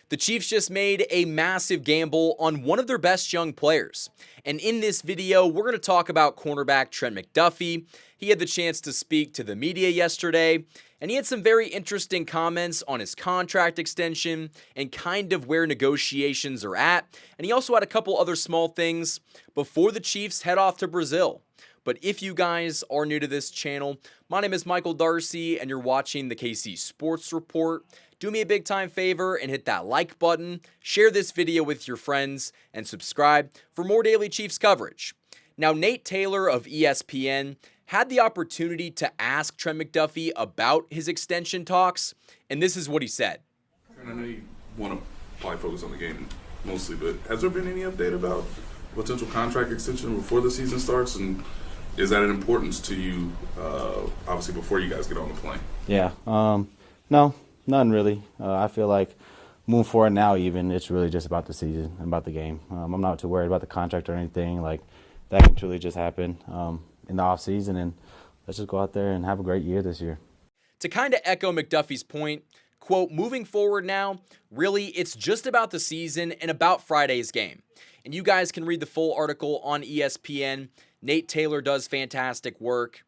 The Chiefs just made a massive gamble on one of their best young players. And in this video, we're going to talk about cornerback Trent McDuffie. He had the chance to speak to the media yesterday, and he had some very interesting comments on his contract extension and kind of where negotiations are at. And he also had a couple other small things before the Chiefs head off to Brazil. But if you guys are new to this channel, my name is Michael Darcy, and you're watching the KC Sports Report. Do me a big time favor and hit that like button, share this video with your friends, and subscribe for more daily Chiefs coverage. Now, Nate Taylor of ESPN had the opportunity to ask Trent McDuffie about his extension talks, and this is what he said. I know you want to probably focus on the game mostly, but has there been any update about potential contract extension before the season starts, and is that an importance to you, obviously, before you guys get on the plane? Yeah, no, none really. I feel like moving forward now, even, it's really just about the season and about the game. I'm not too worried about the contract or anything. Like, that can truly just happen in the offseason, and let's just go out there and have a great year this year. To kind of echo McDuffie's point, quote, moving forward now, really, it's just about the season and about Friday's game. And you guys can read the full article on ESPN. Nate Taylor does fantastic work.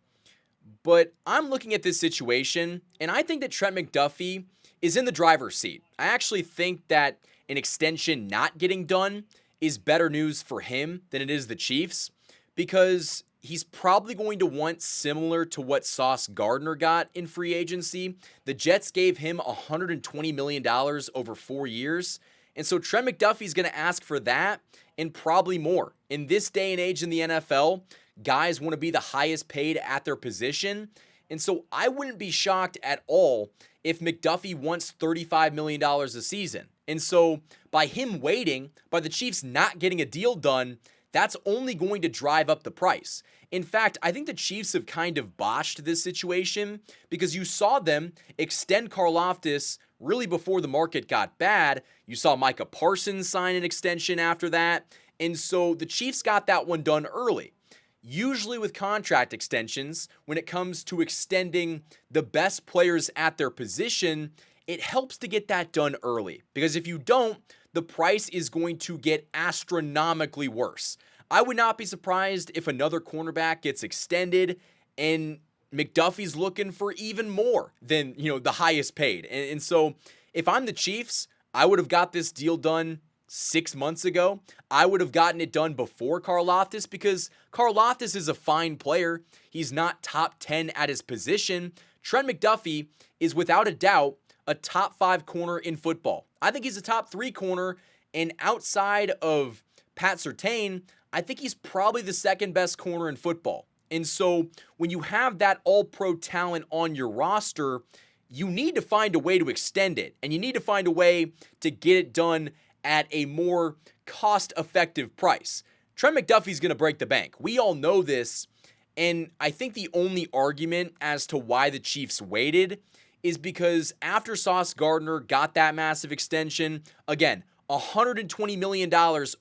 But I'm looking at this situation, and I think that Trent McDuffie is in the driver's seat. I actually think that an extension not getting done is better news for him than it is the Chiefs, because he's probably going to want similar to what Sauce Gardner got in free agency. The Jets gave him $120 million over 4 years. And so Trent McDuffie's going to ask for that and probably more. In this day and age in the NFL, guys want to be the highest paid at their position. And so I wouldn't be shocked at all if McDuffie wants $35 million a season. And so by him waiting, by the Chiefs not getting a deal done, that's only going to drive up the price. In fact, I think the Chiefs have kind of botched this situation because you saw them extend Karlaftis really before the market got bad. You saw Micah Parsons sign an extension after that. And so the Chiefs got that one done early. Usually with contract extensions, when it comes to extending the best players at their position, it helps to get that done early. Because if you don't, the price is going to get astronomically worse. I would not be surprised if another cornerback gets extended and McDuffie's looking for even more than, the highest paid. And so if I'm the Chiefs, I would have got this deal done 6 months ago. I would have gotten it done before Karlaftis, because Karlaftis is a fine player. He's not top 10 at his position. Trent McDuffie is without a doubt a top 5 corner in football. I think he's a top 3 corner, and outside of Pat Surtain, I think he's probably the second best corner in football. And so when you have that all-pro talent on your roster, you need to find a way to extend it, and you need to find a way to get it done at a more cost-effective price. Trent McDuffie's going to break the bank. We all know this, and I think the only argument as to why the Chiefs waited is because after Sauce Gardner got that massive extension, again, $120 million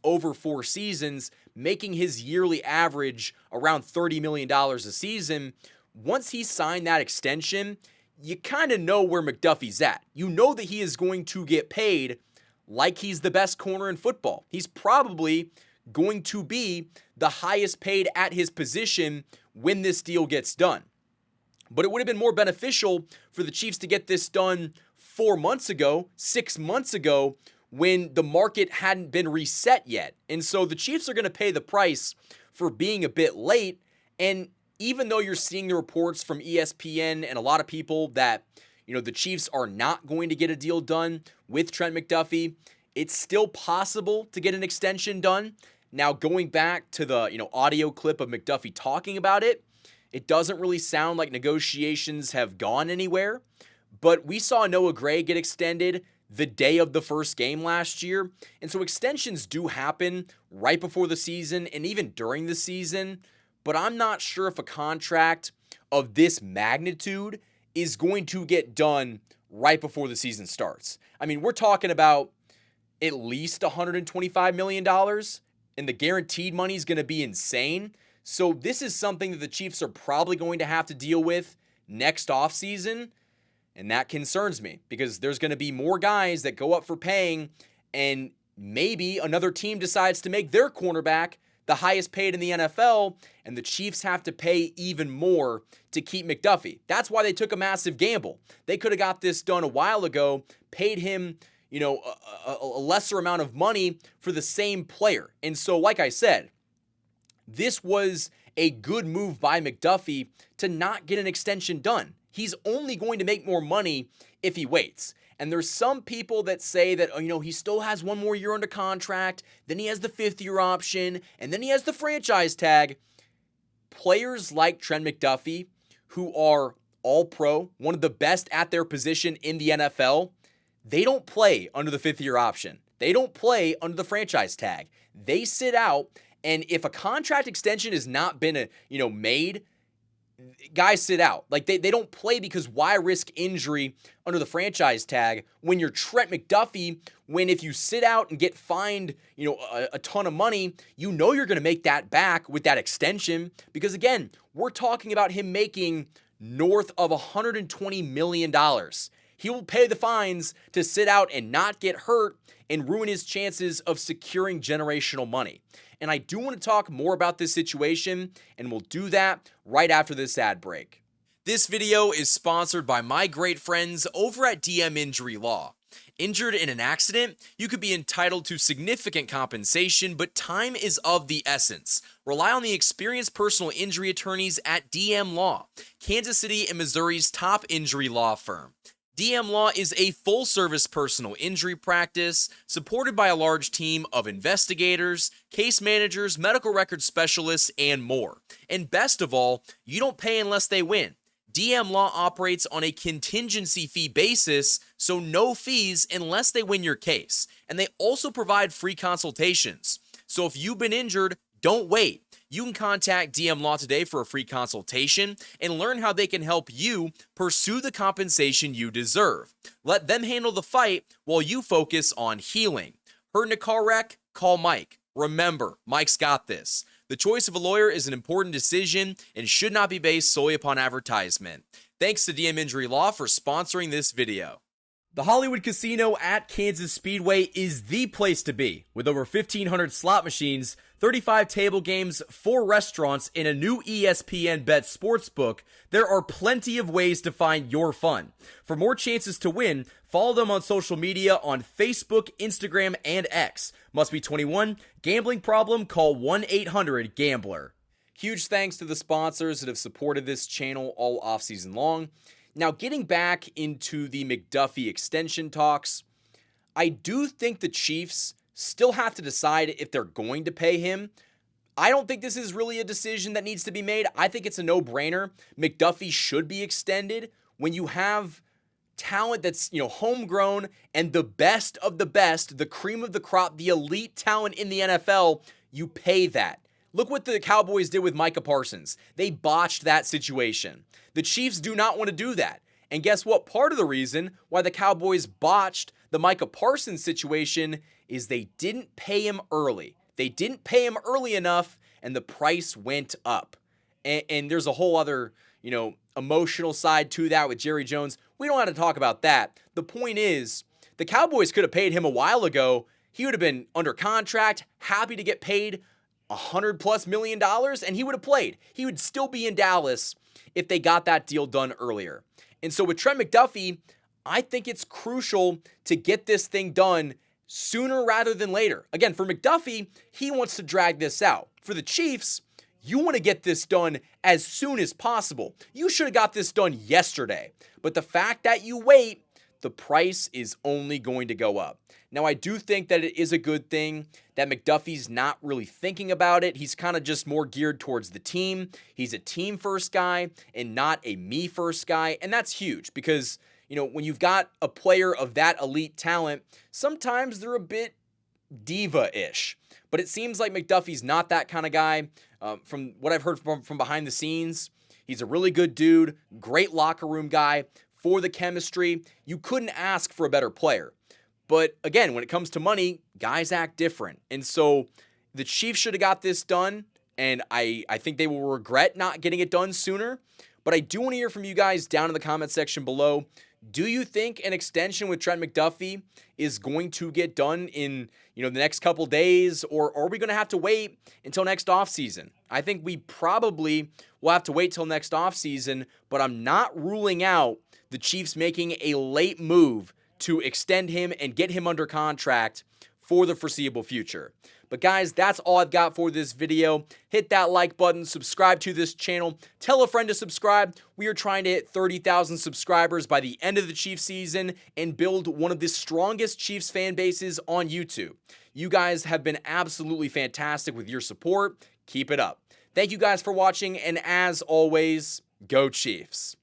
over 4 seasons, making his yearly average around $30 million a season. Once he signed that extension, you kind of know where McDuffie's at. You know that he is going to get paid like he's the best corner in football. He's probably going to be the highest paid at his position when this deal gets done. But it would have been more beneficial for the Chiefs to get this done 4 months ago, 6 months ago, when the market hadn't been reset yet. And so the Chiefs are going to pay the price for being a bit late. And even though you're seeing the reports from ESPN and a lot of people that, the Chiefs are not going to get a deal done with Trent McDuffie, it's still possible to get an extension done. Now, going back to the, audio clip of McDuffie talking about it, it doesn't really sound like negotiations have gone anywhere. But we saw Noah Gray get extended the day of the first game last year. And so extensions do happen right before the season and even during the season. But I'm not sure if a contract of this magnitude is going to get done right before the season starts. I mean, we're talking about at least $125 million, and the guaranteed money is going to be insane. So this is something that the Chiefs are probably going to have to deal with next offseason. And that concerns me because there's going to be more guys that go up for paying, and maybe another team decides to make their cornerback the highest paid in the NFL, and the Chiefs have to pay even more to keep McDuffie. That's why they took a massive gamble. They could have got this done a while ago, paid him, a lesser amount of money for the same player. And so, like I said, this was a good move by McDuffie to not get an extension done. He's only going to make more money if he waits. And there's some people that say that, he still has one more year under contract, then he has the 5th-year option, and then he has the franchise tag. Players like Trent McDuffie, who are all-pro, one of the best at their position in the NFL, they don't play under the 5th-year option. They don't play under the franchise tag. They sit out, and if a contract extension has not been, made, guys sit out. Like they don't play because why risk injury under the franchise tag when you're Trent McDuffie, when if you sit out and get fined, a ton of money, you're going to make that back with that extension because again, we're talking about him making north of $120 million. He will pay the fines to sit out and not get hurt and ruin his chances of securing generational money. And I do want to talk more about this situation, and we'll do that right after this ad break. This video is sponsored by my great friends over at DM Injury Law. Injured in an accident, you could be entitled to significant compensation, but time is of the essence. Rely on the experienced personal injury attorneys at DM Law, Kansas City and Missouri's top injury law firm. DM Law is a full-service personal injury practice supported by a large team of investigators, case managers, medical record specialists, and more. And best of all, you don't pay unless they win. DM Law operates on a contingency fee basis, so no fees unless they win your case. And they also provide free consultations. So if you've been injured, don't wait. You can contact DM Law today for a free consultation and learn how they can help you pursue the compensation you deserve. Let them handle the fight while you focus on healing. Hurt in a car wreck? Call Mike. Remember, Mike's got this. The choice of a lawyer is an important decision and should not be based solely upon advertisement. Thanks to DM Injury Law for sponsoring this video. The Hollywood Casino at Kansas Speedway is the place to be. With over 1,500 slot machines, 35 table games, 4 restaurants, and a new ESPN Bet sportsbook, there are plenty of ways to find your fun. For more chances to win, follow them on social media on Facebook, Instagram, and X. Must be 21. Gambling problem? Call 1-800-GAMBLER. Huge thanks to the sponsors that have supported this channel all offseason long. Now, getting back into the McDuffie extension talks, I do think the Chiefs still have to decide if they're going to pay him. I don't think this is really a decision that needs to be made. I think it's a no-brainer. McDuffie should be extended. When you have talent that's, homegrown and the best of the best, the cream of the crop, the elite talent in the NFL, you pay that. Look what the Cowboys did with Micah Parsons. They botched that situation. The Chiefs do not want to do that. And guess what? Part of the reason why the Cowboys botched the Micah Parsons situation is they didn't pay him early. They didn't pay him early enough, and the price went up. And there's a whole other, emotional side to that with Jerry Jones. We don't have to talk about that. The point is, the Cowboys could have paid him a while ago. He would have been under contract, happy to get paid $100+ million, and he would have played. He would still be in Dallas if they got that deal done earlier. And so with Trent McDuffie, I think it's crucial to get this thing done sooner rather than later. Again, for McDuffie, he wants to drag this out. For the Chiefs, you want to get this done as soon as possible. You should have got this done yesterday. But the fact that you wait, the price is only going to go up. Now, I do think that it is a good thing that McDuffie's not really thinking about it. He's kind of just more geared towards the team. He's a team-first guy and not a me-first guy. And that's huge because, when you've got a player of that elite talent, sometimes they're a bit diva-ish. But it seems like McDuffie's not that kind of guy. From what I've heard from behind the scenes, he's a really good dude, great locker room guy. For the chemistry, you couldn't ask for a better player. But again, when it comes to money, guys act different. And so the Chiefs should have got this done, and I think they will regret not getting it done sooner. But I do want to hear from you guys down in the comment section below. Do you think an extension with Trent McDuffie is going to get done in, the next couple days, or are we going to have to wait until next offseason? I think we probably will have to wait till next offseason, but I'm not ruling out the Chiefs making a late move to extend him and get him under contract for the foreseeable future. But guys, that's all I've got for this video. Hit that like button, subscribe to this channel, tell a friend to subscribe. We are trying to hit 30,000 subscribers by the end of the Chiefs season and build one of the strongest Chiefs fan bases on YouTube. You guys have been absolutely fantastic with your support. Keep it up. Thank you guys for watching, and as always, go Chiefs.